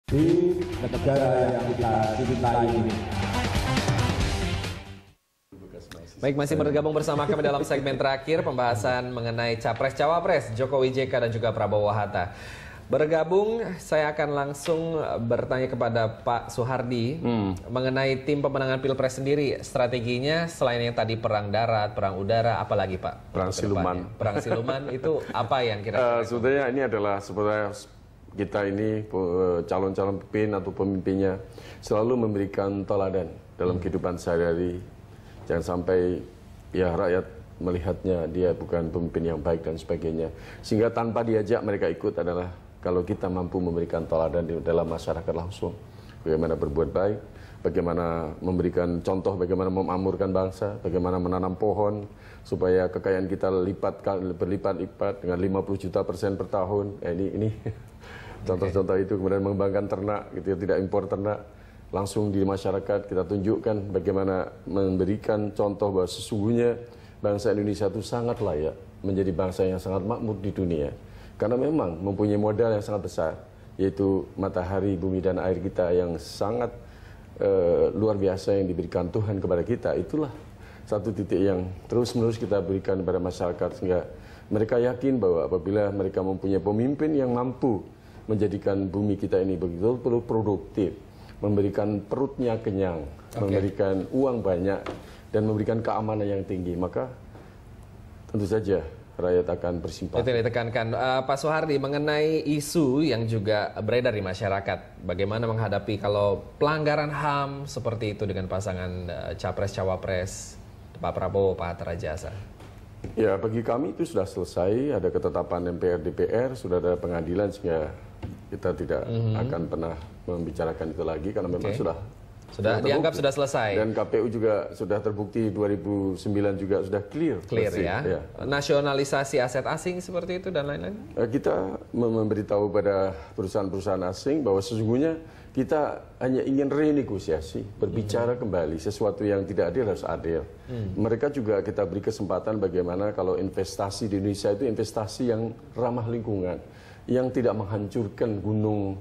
di negara yang kita cintai ini. Baik, masih bergabung bersama kami dalam segmen terakhir pembahasan mengenai Capres-Cawapres Jokowi JK dan juga Prabowo Hatta. Bergabung, saya akan langsung bertanya kepada Pak Soehardi mengenai tim pemenangan Pilpres sendiri. Strateginya selain yang tadi perang darat, perang udara, apalagi Pak? Perang siluman. Perang siluman itu apa yang kira-kira? Sebetulnya ini adalah sebenarnya kita ini calon-calon pemimpin atau pemimpinnya selalu memberikan teladan dalam kehidupan sehari-hari. Jangan sampai ya rakyat melihatnya dia bukan pemimpin yang baik dan sebagainya. Sehingga tanpa diajak mereka ikut adalah kalau kita mampu memberikan teladan di dalam masyarakat langsung. Bagaimana berbuat baik, bagaimana memberikan contoh, bagaimana memakmurkan bangsa, bagaimana menanam pohon supaya kekayaan kita berlipat-lipat dengan 50 juta % per tahun. Ini contoh-contoh itu, kemudian mengembangkan ternak, gitu ya, tidak impor ternak. Langsung di masyarakat kita tunjukkan bagaimana memberikan contoh bahwa sesungguhnya bangsa Indonesia itu sangat layak menjadi bangsa yang sangat makmur di dunia. Karena memang mempunyai modal yang sangat besar, yaitu matahari, bumi, dan air kita yang sangat luar biasa yang diberikan Tuhan kepada kita. Itulah satu titik yang terus-menerus kita berikan kepada masyarakat, sehingga mereka yakin bahwa apabila mereka mempunyai pemimpin yang mampu menjadikan bumi kita ini begitu produktif, memberikan perutnya kenyang, memberikan uang banyak, dan memberikan keamanan yang tinggi, maka tentu saja rakyat akan bersimpati. Itu yang ditekankan. Pak Soehardi, mengenai isu yang juga beredar di masyarakat, bagaimana menghadapi kalau pelanggaran HAM seperti itu dengan pasangan Capres-Cawapres Pak Prabowo, Pak Hatta Rajasa? Ya, bagi kami itu sudah selesai, ada ketetapan MPR DPR, sudah ada pengadilan, sehingga kita tidak akan pernah membicarakan itu lagi karena memang sudah dianggap sudah selesai. Dan KPU juga sudah terbukti 2009 juga sudah clear ya. Nasionalisasi aset asing seperti itu dan lain-lain. Kita memberitahu pada perusahaan-perusahaan asing bahwa sesungguhnya kita hanya ingin renegosiasi, berbicara kembali sesuatu yang tidak adil harus adil. Mereka juga kita beri kesempatan bagaimana kalau investasi di Indonesia itu investasi yang ramah lingkungan, yang tidak menghancurkan gunung,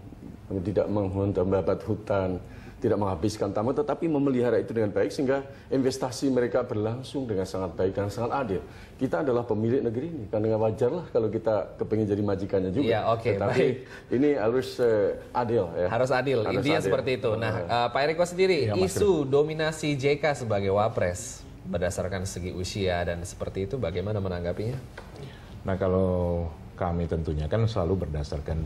tidak membabat hutan, tidak menghabiskan tamu, tetapi memelihara itu dengan baik sehingga investasi mereka berlangsung dengan sangat baik dan sangat adil. Kita adalah pemilik negeri ini, kan dengan wajarlah kalau kita kepingin jadi majikannya juga. Ya, tetapi ini harus adil. Ya. Harus adil, intinya seperti itu. Nah, Pak Eriko sendiri, isu dominasi JK sebagai Wapres berdasarkan segi usia dan seperti itu, bagaimana menanggapinya? Nah, kalau kami tentunya kan selalu berdasarkan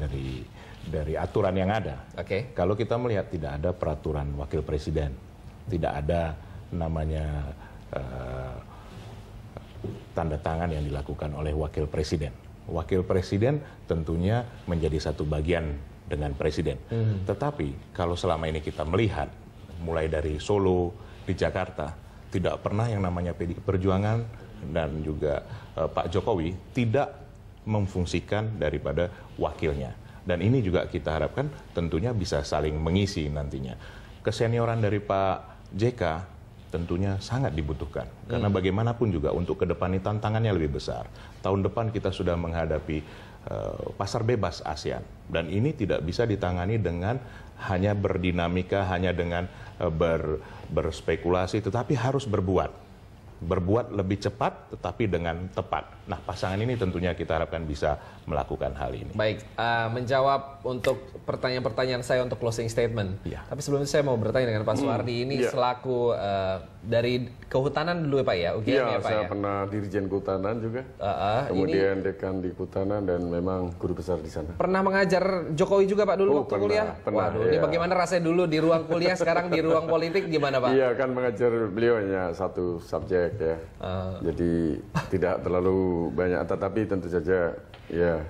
dari aturan yang ada. Kalau kita melihat tidak ada peraturan wakil presiden, tidak ada namanya tanda tangan yang dilakukan oleh wakil presiden. Wakil presiden tentunya menjadi satu bagian dengan presiden. Tetapi kalau selama ini kita melihat, mulai dari Solo, di Jakarta, tidak pernah yang namanya PDI Perjuangan dan juga Pak Jokowi tidak memfungsikan daripada wakilnya. Dan ini juga kita harapkan tentunya bisa saling mengisi nantinya. Kesenioran dari Pak JK tentunya sangat dibutuhkan. Karena bagaimanapun juga untuk ke depan ini tantangannya lebih besar. Tahun depan kita sudah menghadapi pasar bebas ASEAN. Dan ini tidak bisa ditangani dengan hanya berdinamika, hanya dengan berspekulasi, tetapi harus berbuat lebih cepat tetapi dengan tepat. Nah, pasangan ini tentunya kita harapkan bisa melakukan hal ini. Baik, menjawab untuk pertanyaan-pertanyaan saya untuk closing statement. Tapi sebelumnya saya mau bertanya dengan Pak Soehardi ini selaku dari kehutanan dulu ya Pak ya? UGM ya Pak saya pernah dirjen kehutanan juga. Kemudian dekan di kehutanan dan memang guru besar di sana. Pernah mengajar Jokowi juga Pak dulu waktu kuliah? Waduh, ini bagaimana rasanya dulu di ruang kuliah, sekarang di ruang politik gimana Pak? Iya, kan mengajar beliau hanya satu subjek ya. Jadi tidak terlalu banyak, tetapi tentu saja ya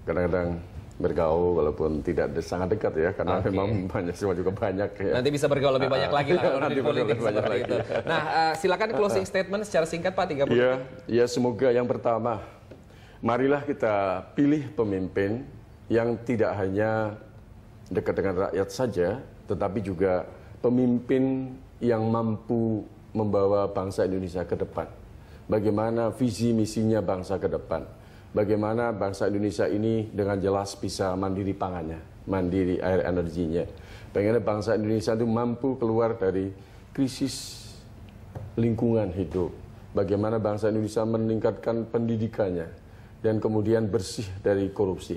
kadang-kadang bergaul walaupun tidak sangat dekat ya, karena memang mahasiswa juga banyak ya. Nanti bisa bergaul lebih banyak lagi lah kalau di politik seperti itu. Nah, silakan closing statement secara singkat Pak, 30 menit. Ya, semoga yang pertama, marilah kita pilih pemimpin yang tidak hanya dekat dengan rakyat saja, tetapi juga pemimpin yang mampu membawa bangsa Indonesia ke depan. Bagaimana visi misinya bangsa ke depan. bagaimana bangsa Indonesia ini dengan jelas bisa mandiri pangannya, mandiri air energinya. Bagaimana bangsa Indonesia itu mampu keluar dari krisis lingkungan hidup. Bagaimana bangsa Indonesia meningkatkan pendidikannya dan kemudian bersih dari korupsi.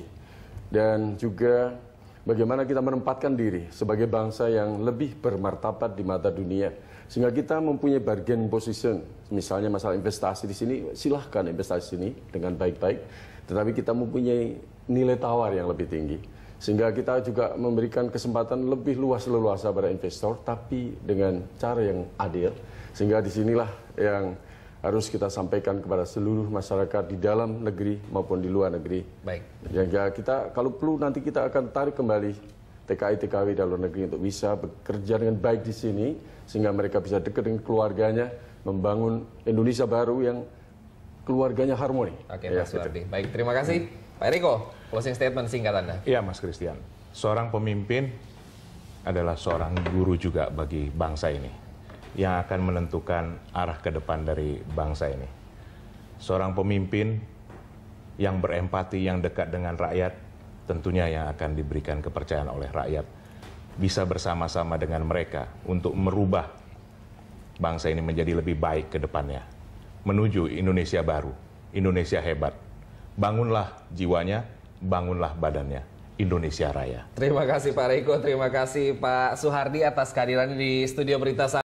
Dan juga bagaimana kita menempatkan diri sebagai bangsa yang lebih bermartabat di mata dunia. Sehingga kita mempunyai bargain position. Misalnya masalah investasi di sini, silahkan investasi sini dengan baik-baik. Tetapi kita mempunyai nilai tawar yang lebih tinggi. Sehingga kita juga memberikan kesempatan lebih luas leluasa pada investor, tapi dengan cara yang adil. Sehingga disinilah yang harus kita sampaikan kepada seluruh masyarakat di dalam negeri maupun di luar negeri. Baik. Ya kita kalau perlu nanti kita akan tarik kembali TKI-TKW dalam negeri untuk bisa bekerja dengan baik di sini sehingga mereka bisa dekat dengan keluarganya, membangun Indonesia baru yang keluarganya harmoni. Oke, Pak Suhardi. Baik, terima kasih. Pak Eriko, closing statement singkat Anda. Iya, Mas Christian. Seorang pemimpin adalah seorang guru juga bagi bangsa ini, yang akan menentukan arah ke depan dari bangsa ini. Seorang pemimpin yang berempati, yang dekat dengan rakyat, tentunya yang akan diberikan kepercayaan oleh rakyat. Bisa bersama-sama dengan mereka untuk merubah bangsa ini menjadi lebih baik ke depannya. Menuju Indonesia baru, Indonesia hebat. Bangunlah jiwanya, bangunlah badannya. Indonesia Raya. Terima kasih Pak Riko, terima kasih Pak Suhardi atas kehadirannya di studio Berita